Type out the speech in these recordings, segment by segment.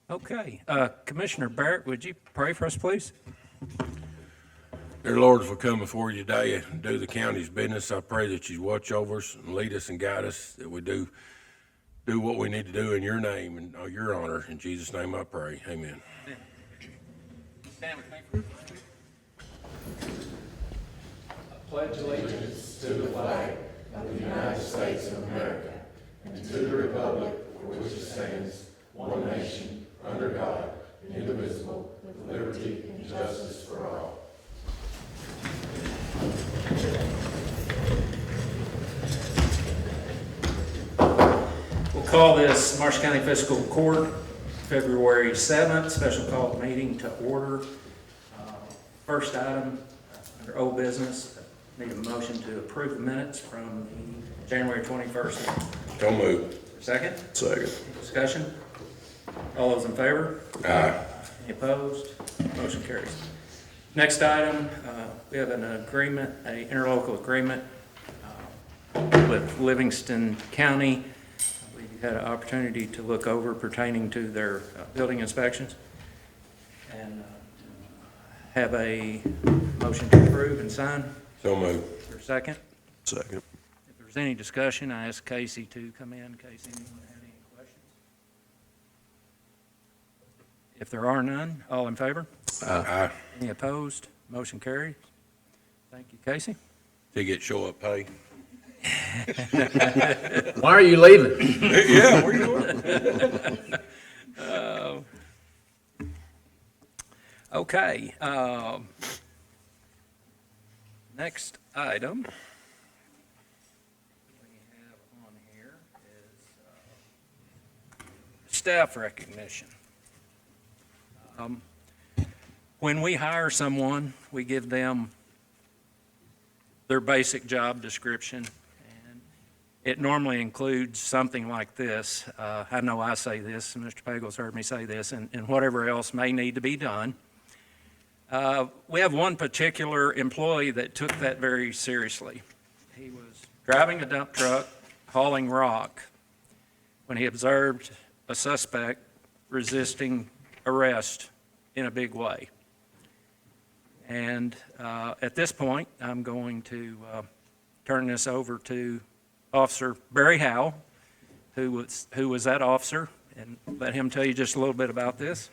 Okay, Commissioner Barrett, would you pray for us, please? Dear Lord, as we come before you today and do the county's business, I pray that you watch over us and lead us and guide us, that we do what we need to do in your name and your honor. In Jesus' name I pray, amen. Stand with me. Pledge allegiance to the flag of the United States of America and to the republic for which it stands, one nation, under God, indivisible, with liberty and justice for all. We'll call this Marshall County Fiscal Court, February 7th, special call meeting to order. First item, under old business, need a motion to approve the minutes from the January 21st. Don't move. Second? Second. Discussion? All those in favor? Aye. Any opposed? Motion carries. Next item, we have an agreement, an interlocal agreement with Livingston County. We had an opportunity to look over pertaining to their building inspections and have a motion to approve and sign. So move. Is there a second? Second. If there's any discussion, I ask Casey to come in case anyone had any questions. If there are none, all in favor? Aye. Any opposed? Motion carries. Thank you, Casey. To get show up pay. Why are you leaving? Yeah, where you going? Okay. Next item we have on here is staff recognition. When we hire someone, we give them their basic job description, and it normally includes something like this. I know I say this, and Mr. Pagel's heard me say this, and whatever else may need to be done. We have one particular employee that took that very seriously. He was driving a dump truck, hauling rock, when he observed a suspect resisting arrest in a big way. And at this point, I'm going to turn this over to Officer Barry Howell, who was that officer, and let him tell you just a little bit about this.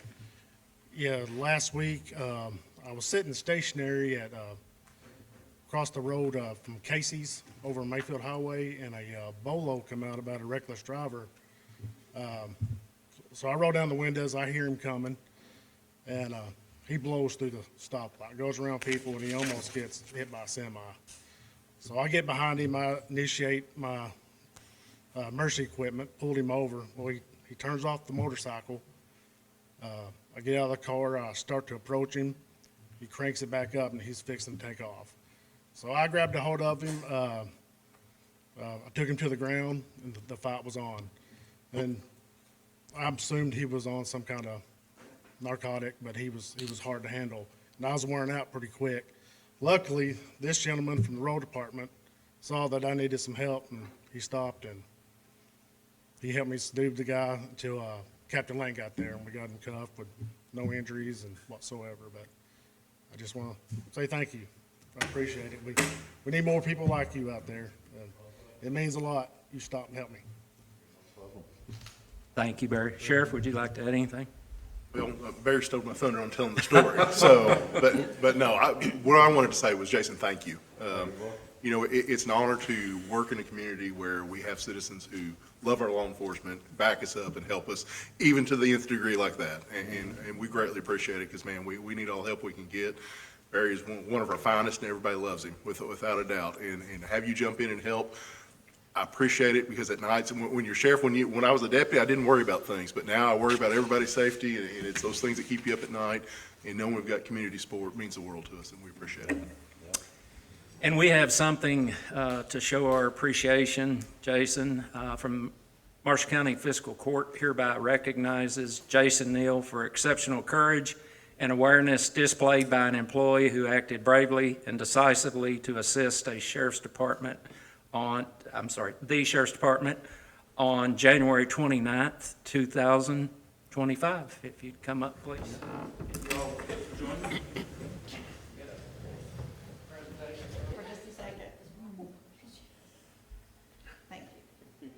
Yeah, last week, I was sitting stationary at, across the road from Casey's over Mayfield Highway, and a bolo come out about a reckless driver. So I roll down the windows, I hear him coming, and he blows through the stoplight, goes around people, and he almost gets hit by a semi. So I get behind him, I initiate my emergency equipment, pulled him over. Well, he turns off the motorcycle. I get out of the car, I start to approach him. He cranks it back up, and he's fixing to take off. So I grabbed a hold of him. I took him to the ground, and the fight was on. And I assumed he was on some kind of narcotic, but he was hard to handle. And I was wearing out pretty quick. Luckily, this gentleman from the road department saw that I needed some help, and he stopped, and he helped me subdue the guy until Captain Lane got there, and we got him cuffed with no injuries and whatsoever. But I just want to say thank you. I appreciate it. We need more people like you out there. It means a lot. You stopped and helped me. Thank you, Barry. Sheriff, would you like to add anything? Well, Barry stole my thunder on telling the story. So, but no, what I wanted to say was, Jason, thank you. You know, it's an honor to work in a community where we have citizens who love our law enforcement, back us up, and help us, even to the nth degree like that. And we greatly appreciate it because, man, we need all the help we can get. Barry is one of our finest, and everybody loves him, without a doubt. And have you jump in and help, I appreciate it, because at nights, when you're sheriff, when I was a deputy, I didn't worry about things, but now I worry about everybody's safety, and it's those things that keep you up at night. And knowing we've got community support means the world to us, and we appreciate it. And we have something to show our appreciation, Jason, from Marshall County Fiscal Court hereby recognizes Jason Neal for exceptional courage and awareness displayed by an employee who acted bravely and decisively to assist the Sheriff's Department on January 29th, 2020 25, if you'd come up, please. For just a second. Thank you.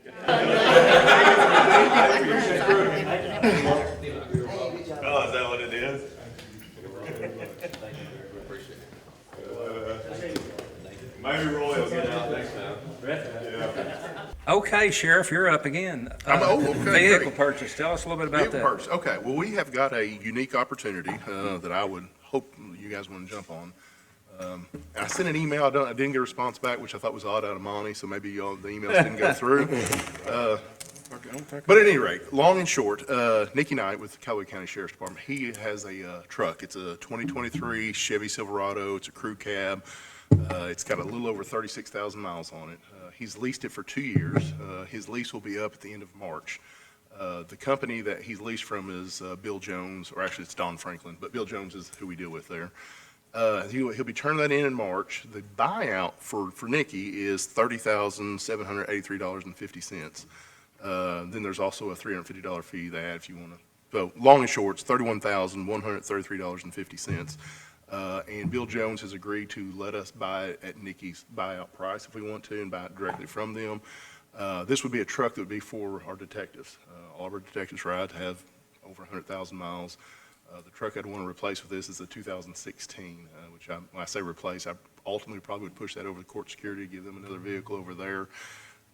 Oh, is that what it is? Maybe Roy will get out next time. Okay, Sheriff, you're up again. Okay, Vehicle great. purchase, tell us a little bit about Vehicle that. purchase. Okay, well, we have got a unique opportunity that I would hope you guys want to jump on. And I sent an email, I didn't get a response back, which I thought was odd out of Monty, so maybe the emails didn't go through. But at any rate, long and short, Nicky Knight with the Callaway County Sheriff's Department, he has a truck. It's a 2023 Chevy Silverado. It's a crew cab. It's got a little over 36,000 miles on it. He's leased it for 2 years. His lease will be up at the end of March. The company that he's leased from is Bill Jones, or actually it's Don Franklin, but Bill Jones is who we deal with there. He'll be turning that in March. The buyout for Nicky is $30,783.50. Then there's also a $350 fee they add if you want to. So long and short, it's $31,133.50. And Bill Jones has agreed to let us buy it at Nicky's buyout price if we want to and buy it directly from them. This would be a truck that would be for our detectives. All of our detectives ride have over 100,000 miles. The truck I'd want to replace with this is a 2016, which when I say replace, I ultimately probably would push that over to court security, give them another vehicle over there.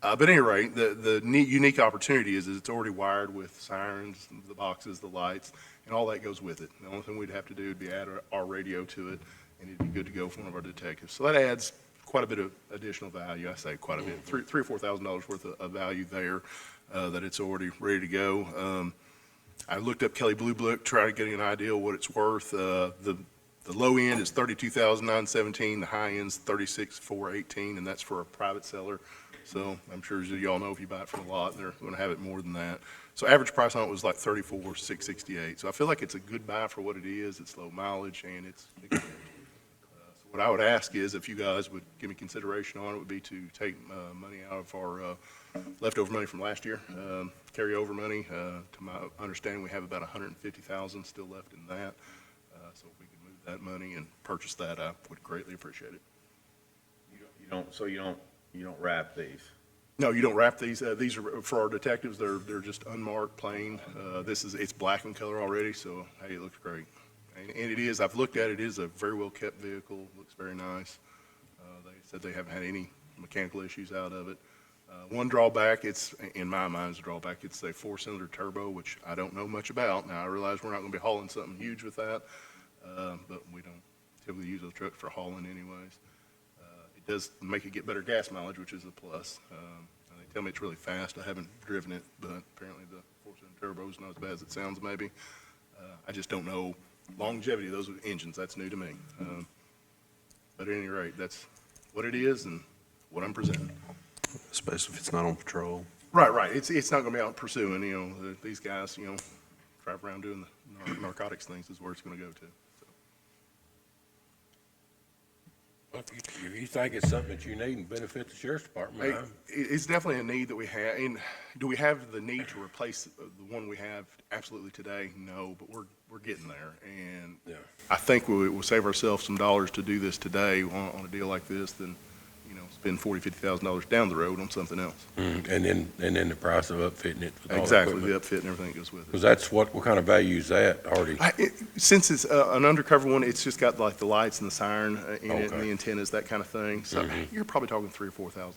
But at any rate, the unique opportunity is it's already wired with sirens, the boxes, the lights, and all that goes with it. The only thing we'd have to do would be add our radio to it, and it'd be good to go for one of our detectives. So that adds quite a bit of additional value. I say quite a bit, $3,000 or $4,000 worth of value there, that it's already ready to go. I looked up Kelly Blue Book, trying to get an idea of what it's worth. The low end is $32,917, the high end's $36,418, and that's for a private seller. So I'm sure as you all know, if you buy it from a lot, they're going to have it more than that. So average price on it was like $34,668. So I feel like it's a good buy for what it is. It's low mileage and it's so what I would ask is if you guys would give me consideration on it, would be to take money out of our leftover money from last year, carryover money. To my understanding, we have about $150,000 still left in that. So if we could move that money and purchase that, I would greatly appreciate it. You don't wrap these? No, you don't wrap these. These are for our detectives. They're just unmarked, plain. It's black in color already, so hey, it looks great. And it is. I've looked at it. It is a very well kept vehicle. Looks very nice. They said they haven't had any mechanical issues out of it. One drawback, it's in my mind, is a drawback. It's a 4-cylinder turbo, which I don't know much about. Now I realize we're not going to be hauling something huge with that, but we don't typically use those trucks for hauling anyways. It does make it get better gas mileage, which is a plus. And they tell me it's really fast. I haven't driven it, but apparently the 4-cylinder turbo is not as bad as it sounds maybe. I just don't know longevity of those engines. That's new to me. But at any rate, that's what it is and what I'm presenting. Especially if it's not on patrol. Right. It's not going to be out pursuing, these guys, drive around doing the narcotics things is where it's going to go to. So. If you think it's something that you need and benefit the sheriff's department, It's definitely a need that we have. And do we have the need to replace the one we have absolutely today? No, but we're getting there. And yeah. I think we'll save ourselves some dollars to do this today on a deal like this than, spend $40,000, $50,000 down the road on something else. And then the price of upfitting it. With all Exactly, equipment. the upfit and everything that goes with it. Because that's what kind of value is that already? Since it's an undercover one, it's just got like the lights and the siren in it and Okay. the antennas, that kind of thing. So you're probably talking $3,000 or $4,000 of value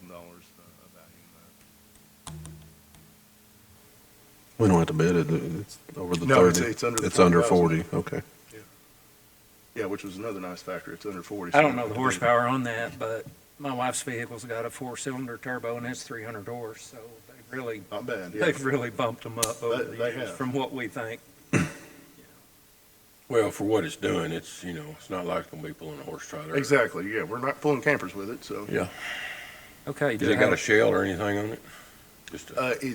in We don't have to bid it. It's over the No, 30. it's under the It's under 40,000. 40, okay. that. Yeah, which was another nice factor. It's under 40. I don't know the horsepower on that, but my wife's vehicle's got a 4-cylinder turbo and it's 300 horse, so Not bad, yeah. they've really bumped them up over the They years have. from what we think. Well, for what it's doing, it's, it's not like it's going to be pulling a horse trailer. Exactly, yeah. We're not pulling campers with it, so. Yeah. Okay. Has it got a shell or anything on it? Just You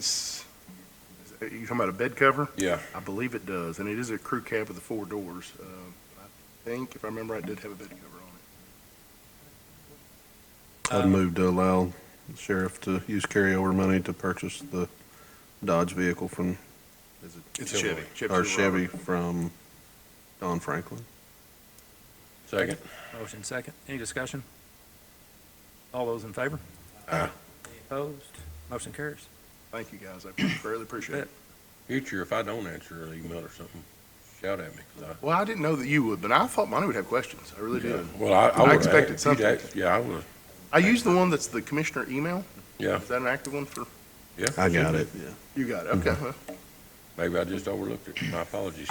talking about a bed cover? yeah. I believe it does, and it is a crew cab with the 4 doors. I think, if I remember right, it did have a bed cover on I'd move to allow the sheriff to use carryover money to purchase the Dodge vehicle from Is it It's a Chevy. Or Silverado. Chevy from Don Franklin? Second. Motion second. Any discussion? All those in favor? Aye. Any opposed? Motion carries. Thank you, guys. I greatly appreciate it. Future, if I don't answer an email or something, shout at me. 'Cause Well, I didn't know that you would, but I thought mine would have questions. I really did. Well, I I would've expected asked- if you'd something. asked- Yeah, I would, I used the one that's the commissioner email. yeah, Is that an active one for, yeah. I got it, yeah. you got it, okay. Well, Maybe I just overlooked it. My apologies.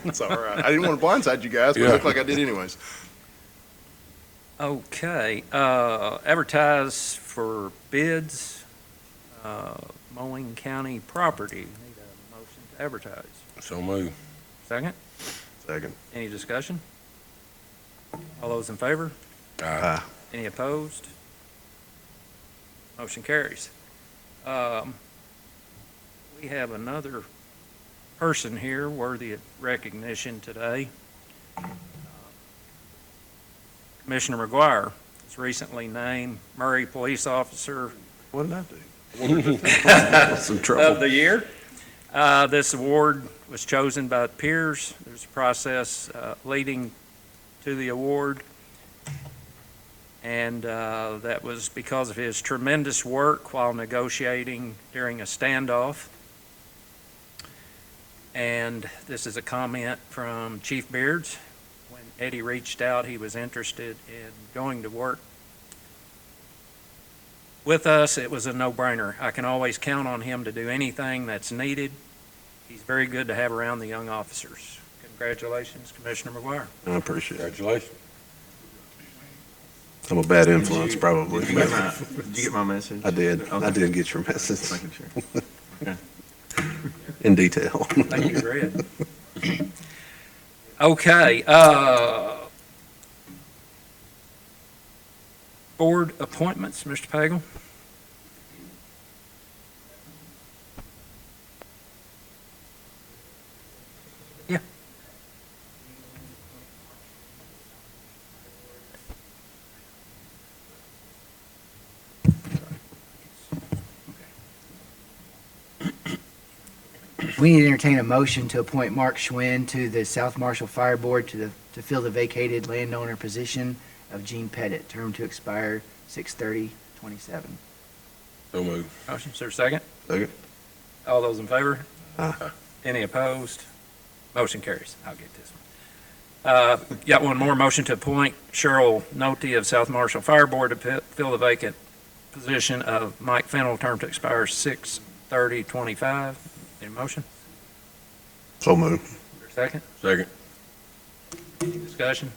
it's all right. I didn't want to blindside you guys, but it Yeah. looked like I did anyways. Okay, advertise for bids, mowing county property. Need a motion to advertise. So move. Second, Second. any discussion? All those in favor? Aye. Any opposed? Motion carries. We have another person here worthy of recognition today. Commissioner McGuire was recently named Murray Police Officer What did I do? Some of trouble. the Year. This award was chosen by peers. There's a process leading to the award. And that was because of his tremendous work while negotiating during a standoff. And this is a comment from Chief Beards. When Eddie reached out, he was interested in going to work with us. It was a no-brainer. I can always count on him to do anything that's needed. He's very good to have around the young officers. Congratulations, Commissioner McGuire. I appreciate it. Congratulations. I'm a bad influence, probably. Did you get my message? I did. I Okay. did get your message Making sure. Okay. in detail. Thank you, Red. Okay, board appointments, Mr. Pagel? Yeah. We need to entertain a motion to appoint Mark Schwinn to the South Marshall Fire Board to fill the vacated landowner position of Gene Pettit, term to expire 6/30/27. So move. Motion, is there a second? Second. All those in favor? Aye. Any opposed? Motion carries. I'll get this one. Got one more motion to appoint Cheryl Noty of South Marshall Fire Board to fill the vacant position of Mike Fennell, term to expire 6/30/25. Any motion? So move. Is there a second? Second. Any discussion?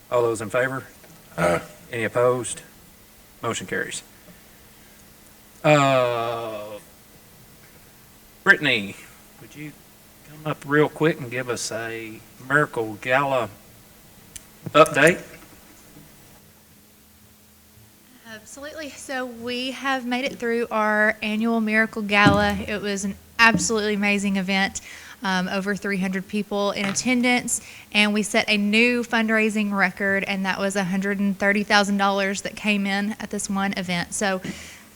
All those in favor? Aye. Any opposed? Motion carries. Brittany, would you come up real quick and give us a Miracle Gala update? Absolutely. So we have made it through our annual Miracle Gala. It was an absolutely amazing event. Over 300 people in attendance, and we set a new fundraising record, and that was $130,000 that came in at this one event. So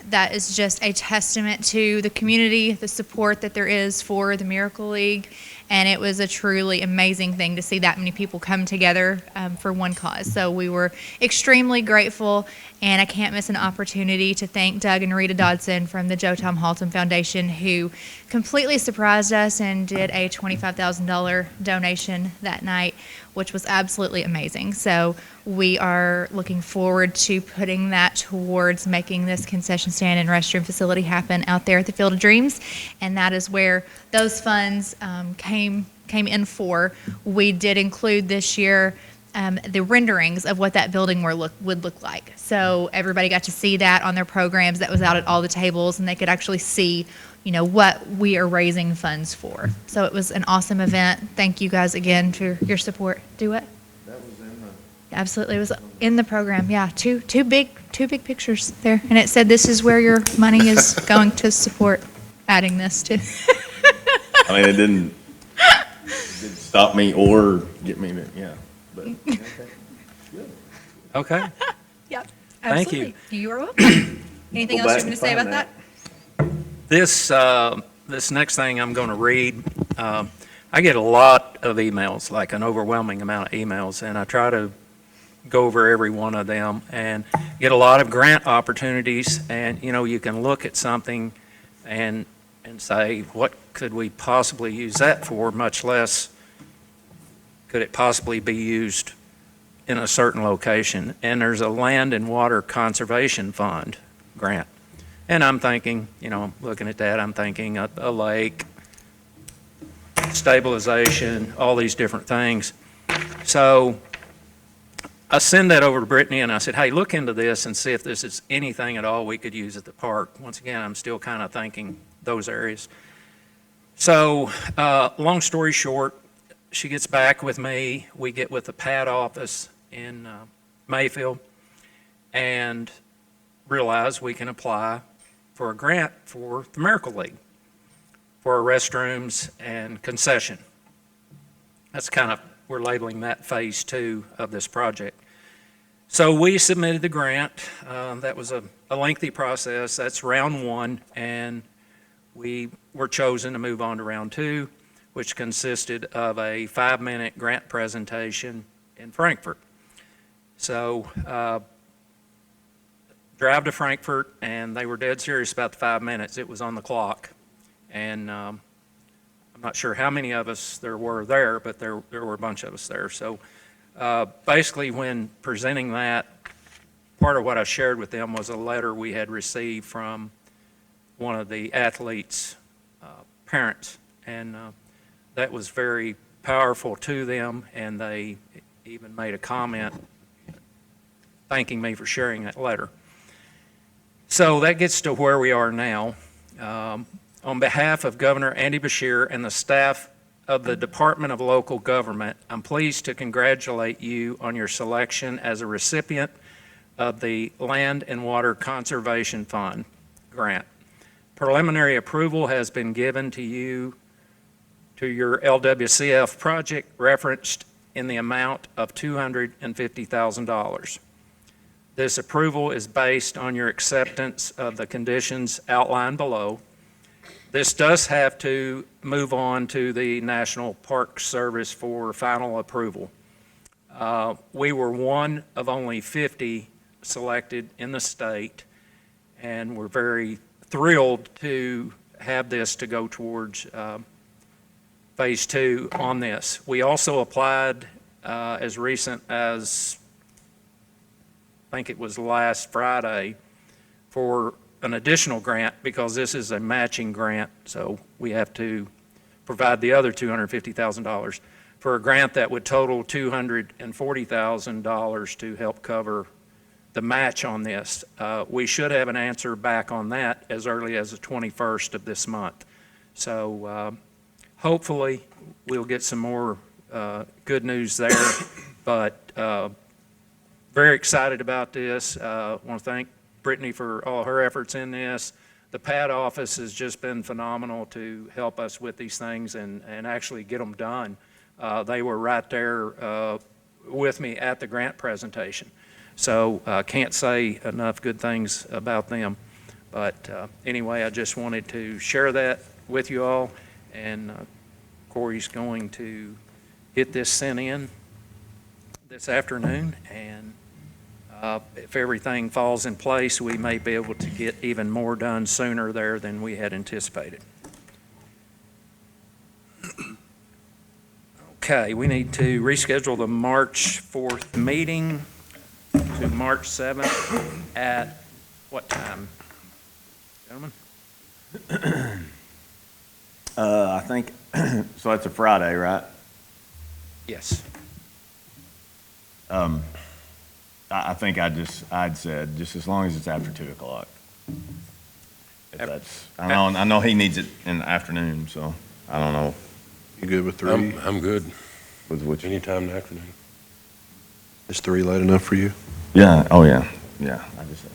that is just a testament to the community, the support that there is for the Miracle League, and it was a truly amazing thing to see that many people come together for one cause. So we were extremely grateful, and I can't miss an opportunity to thank Doug and Rita Dodson from the Joe Tom Halton Foundation, who completely surprised us and did a $25,000 donation that night, which was absolutely amazing. So we are looking forward to putting that towards making this concession stand and restroom facility happen out there at the Field of Dreams, and that is where those funds came in for. We did include this year the renderings of what that building would look like. So everybody got to see that on their programs. That was out at all the tables, and they could actually see, what we are raising funds for. So it was an awesome event. Thank you guys again for your support. Do what? That was in the. Absolutely, it was in the program. Yeah, two big pictures there, and it said, "This is where your money is going to support." Adding this to. I mean, it didn't stop me or get me to, yeah, but. Okay. Yep. Thank you. Absolutely. You are welcome. Anything Go else back you're going to and say find about that? This this next thing I'm going to read, I get a lot of emails, like an overwhelming amount of emails, and I try to go over every one of them and get a lot of grant opportunities. And, you know, you can look at something and say, what could we possibly use that for, much less could it possibly be used in a certain location. And there's a Land and Water Conservation Fund grant. And I'm thinking, you know, looking at that, I'm thinking a lake, stabilization, all these different things. So I send that over to Brittany and I said, hey, look into this and see if this is anything at all we could use at the park. Once again, I'm still kind of thinking those areas. So long story short, she gets back with me. We get with the PAD office in Mayfield and realize we can apply for a grant for the Miracle League for our restrooms and concession. That's kind of, we're labeling that phase 2 of this project. So we submitted the grant. That was a lengthy process. That's round 1, and we were chosen to move on to round 2, which consisted of a 5-minute grant presentation in Frankfurt. So drive to Frankfurt, and they were dead serious about the 5 minutes. It was on the clock. And I'm not sure how many of us there were there, but there were a bunch of us there. So basically, when presenting that, part of what I shared with them was a letter we had received from one of the athletes' parents. And that was very powerful to them, and they even made a comment thanking me for sharing that letter. So that gets to where we are now. On behalf of Governor Andy Beshear and the staff of the Department of Local Government, I'm pleased to congratulate you on your selection as a recipient of the Land and Water Conservation Fund grant. Preliminary approval has been given to you to your LWCF project referenced in the amount of $250,000. This approval is based on your acceptance of the conditions outlined below. This does have to move on to the National Park Service for final approval. We were one of only 50 selected in the state, and we're very thrilled to have this to go towards phase 2 on this. We also applied as recent as, I think it was last Friday, for an additional grant, because this is a matching grant, so we have to provide the other $250,000 for a grant that would total $240,000 to help cover the match on this. We should have an answer back on that as early as the 21st of this month. So hopefully we'll get some more good news there, but very excited about this. I want to thank Brittany for all her efforts in this. The PAD office has just been phenomenal to help us with these things and actually get them done. They were right there with me at the grant presentation. So can't say enough good things about them. But anyway, I just wanted to share that with you all. And Corey's going to get this sent in this afternoon. And if everything falls in place, we may be able to get even more done sooner there than we had anticipated. Okay, we need to reschedule the March 4th meeting to March 7th at what time, gentlemen? I think, so that's a Friday, right? Yes. I think I'd said, just as long as it's after 2 o'clock. If that's, I know he needs it in the afternoon, so I don't know. You good with 3? I'm good. With which? Anytime in the afternoon. Is 3 late enough for you? Yeah, oh yeah, yeah. I just said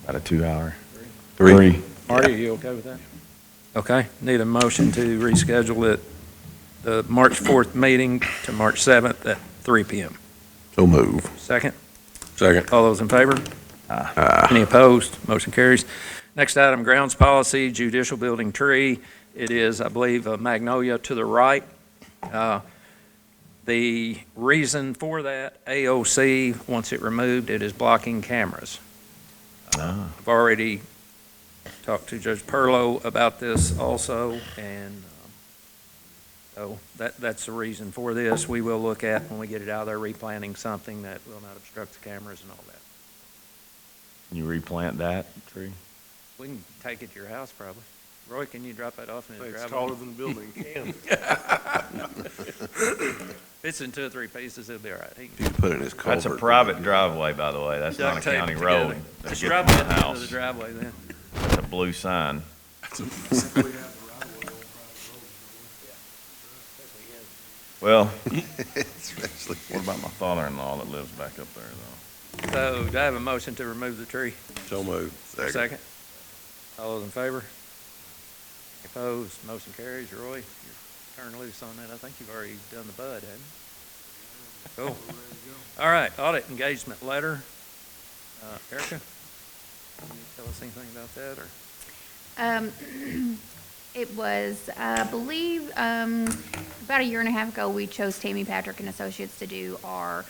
about a 2 hour. 3? Marty, are you okay with that? Okay, need a motion to reschedule it, the March 4th meeting to March 7th at 3 p.m. So move. Second? Second. All those in favor? Any opposed? Motion carries. Next item, grounds policy, judicial building tree. It is, I believe, a magnolia to the right. The reason for that, AOC wants it removed, it is blocking cameras. I've already talked to Judge Perlow about this also, and so that's the reason for this. We will look at, when we get it out of there, replanting something that will not obstruct the cameras and all that. Can you replant that tree? We can take it to your house, probably. Roy, can you drop that off in his It's driveway? taller than the building can. If it's in 2 or 3 pieces, it'll be all right. He can You can put it in his culvert. That's a private driveway, by the way. That's not a duct tape it county together. road. That Just gets drop to it my into house. the driveway then. That's a blue sign. Well, Especially, what about my father-in-law that lives back up there, though? So do I have a motion to remove the tree? so moved. Second. All those in favor? Opposed? Motion carries. Roy, you're turned loose on that. I think you've already done the bud, haven't you? Cool. All right, audit engagement letter. Erica, can you tell us anything about that, or? It was, I believe, about a year and a half ago, we chose Tammy Patrick and Associates to do our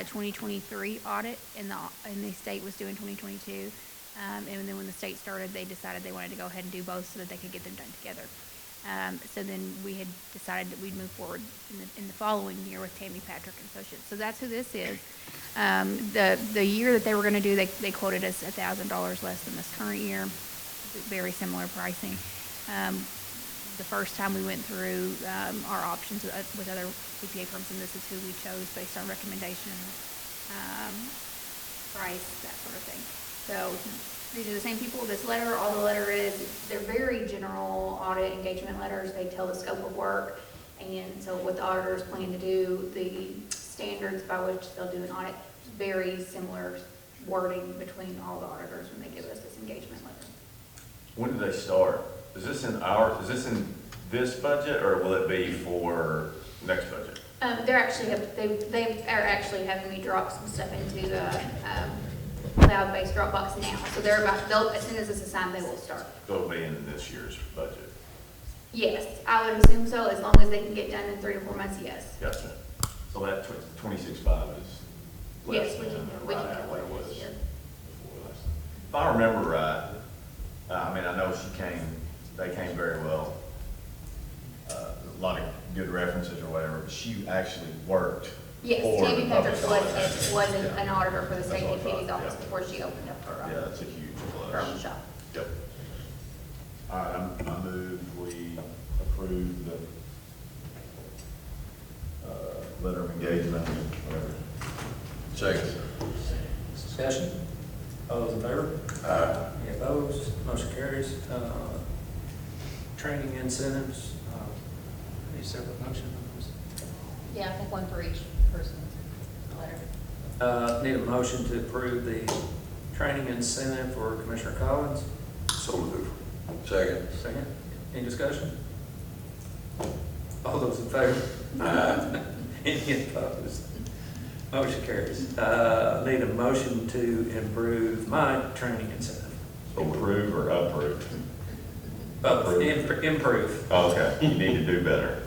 2023 audit, and the state was doing 2022. And then when the state started, they decided they wanted to go ahead and do both so that they could get them done together. So then we had decided that we'd move forward in the following year with Tammy Patrick and Associates. So that's who this is. The year that they were going to do, they quoted us $1,000 less than this current year. Very similar pricing. The first time we went through our options with other CPA firms, and this is who we chose based on recommendation, price, that sort of thing. So these are the same people. This letter, all the letter is, they're very general audit engagement letters. They tell the scope of work, and so what the auditors plan to do, the standards by which they'll do an audit, very similar wording between all the auditors when they give us this engagement letter. When do they start? Is this in this budget, or will it be for next budget? They are actually having me drop some stuff into the cloud-based Dropbox now. So as soon as it's assigned, they will start. So it'll be in this year's budget? Yes, I would assume so, as long as they can get done in 3 to 4 months, yes. Gotcha. So that 26.5 is less Yes, we than can right go at what it with was this year. before last time. If I remember right, I know they came very well. A lot of good references or whatever, but she actually worked. Yes, for Tammy the Patrick public was auditor. an auditor for the state That's what I DP's thought, office yeah. before she opened up Yeah, her that's a huge her own plus. shop. Yep. All right, I move we approve the letter of engagement, whatever. Second. Discussion? All those in favor? Any opposed? Motion carries. Training incentives, any separate motion on those? Yeah, I think one for each person's letter. Need a motion to approve the training incentive for Commissioner Collins. So moved. Second. Second. Any discussion? All those in favor? Any opposed? Motion carries. Need a motion to improve my training incentive. Approve or approve? Improve. Oh, okay, you need to do better.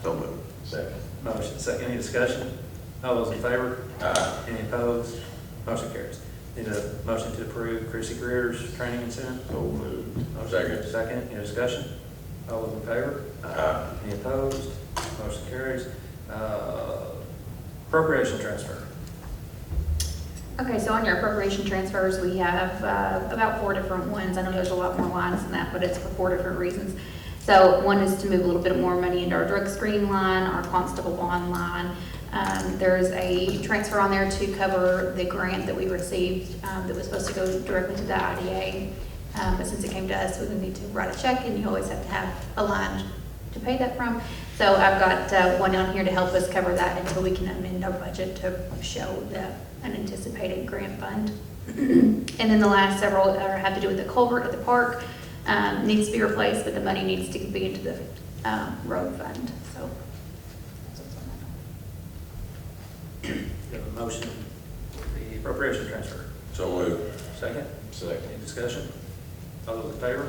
So moved. Second. Motion second. Any discussion? All those in favor? Any opposed? Motion carries. Need a motion to approve Chrissy Greer's training incentive. So moved. Motion Second. Second. Any discussion? All those in favor? Any opposed? Motion carries. Appropriation transfer. Okay, so on your appropriation transfers, we have about 4 different ones. I know there's a lot more lines than that, but it's for 4 different reasons. So one is to move a little bit more money into our drug screening line, our constable bond line. There's a transfer on there to cover the grant that we received that was supposed to go directly to the IDA. But since it came to us, we would need to write a check, and you always have to have a line to pay that from. So I've got one on here to help us cover that until we can amend our budget to show the unanticipated grant fund. And then the last several have to do with the culvert at the park. Needs to be replaced, but the money needs to be into the road fund, so. that's what's on that. You have a motion for the appropriation transfer. So moved. Second? Second. Any discussion? All those in favor?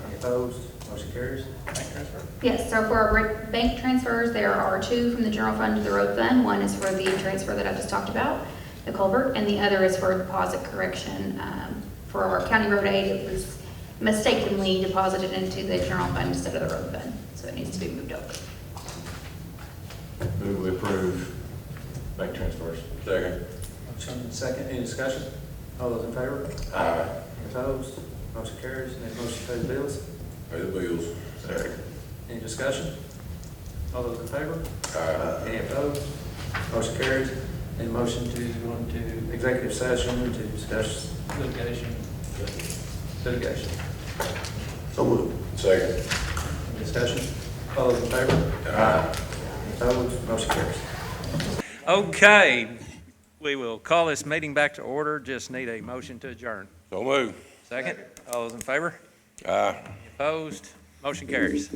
Any opposed? Motion carries. Bank transfer. Yes, so for our bank transfers, there are two from the general fund to the road fund. One is for the transfer that I just talked about, the culvert, and the other is for deposit correction. For our county road aid, it was mistakenly deposited into the general fund instead of the road fund, so it needs to be moved over. Move we approve bank transfers. Second. Motion and second, any discussion? All those in favor? Aye. Any opposed? Motion carries. Need a motion to pay the bills? Pay the bills. Second. Any discussion? All those in favor? Aye. Any opposed? Motion carries. Need a motion to go into executive session to discuss litigation. Litigation. So moved. Second. Any discussion? All those in favor? Aye. Any opposed? Motion carries. Okay, we will call this meeting back to order. Just need a motion to adjourn. So move. Second, all those in favor? Aye. Opposed? Motion carries.